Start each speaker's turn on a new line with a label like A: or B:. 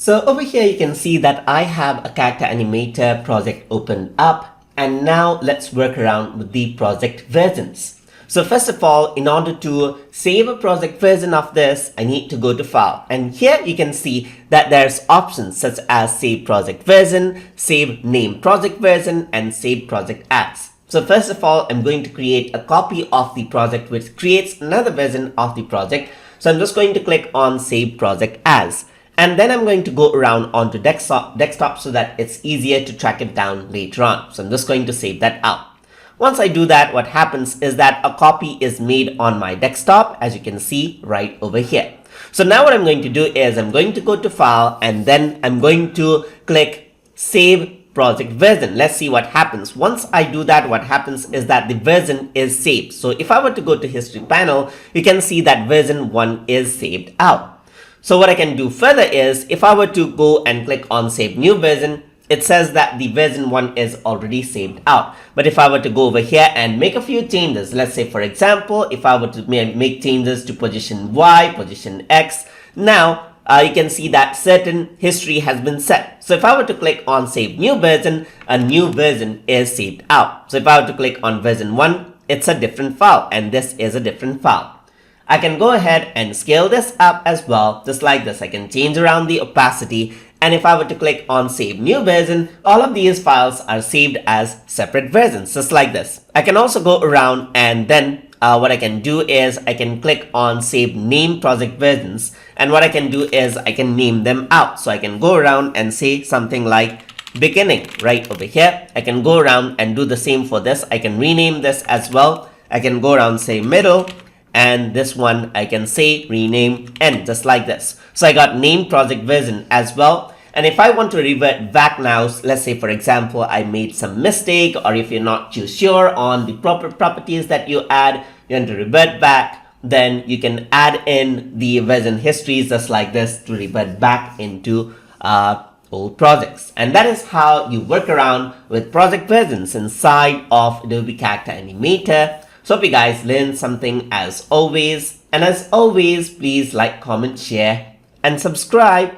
A: So over here you can see that I have a character animator project opened up, and now let's work around with the project versions. So first of all, in order to save a project version of this, I need to go to File, and here you can see that there's options such as Save Project Version, Save Name Project Version, and Save Project As. So first of all, I'm going to create a copy of the project which creates another version of the project. So I'm just going to click on Save Project As. And then I'm going to go around onto desktop so that it's easier to track it down later on. So I'm just going to save that out. Once I do that, what happens is that a copy is made on my desktop, as you can see right over here. So now what I'm going to do is I'm going to go to File, and then I'm going to click Save Project Version. Let's see what happens. Once I do that, what happens is that the version is saved. So if I were to go to History panel, you can see that version 1 is saved out. So what I can do further is, if I were to go and click on Save New Version, it says that the version 1 is already saved out. But if I were to go over here and make a few changes, let's say for example, if I were to make changes to position Y, position X, now you can see that certain history has been set. So if I were to click on Save New Version, a new version is saved out. So if I were to click on version 1, it's a different file, and this is a different file. I can go ahead and scale this up as well, just like this. I can change around the opacity, and if I were to click on Save New Version, all of these files are saved as separate versions, just like this. I can also go around, and then what I can do is I can click on Save Name Project Versions, and what I can do is I can name them out. So I can go around and say something like Beginning right over here. I can go around and do the same for this. I can rename this as well. I can go around, say Middle, and this one I can say rename End, just like this. So I got name project version as well. And if I want to revert back now, let's say for example I made some mistake, or if you're not too sure on the proper properties that you add, you want to revert back, then you can add in the version histories just like this to revert back into old projects. And that is how you work around with project versions inside of Adobe Character Animator. So hope you guys learned something as always. And as always, please like, comment, share, and subscribe.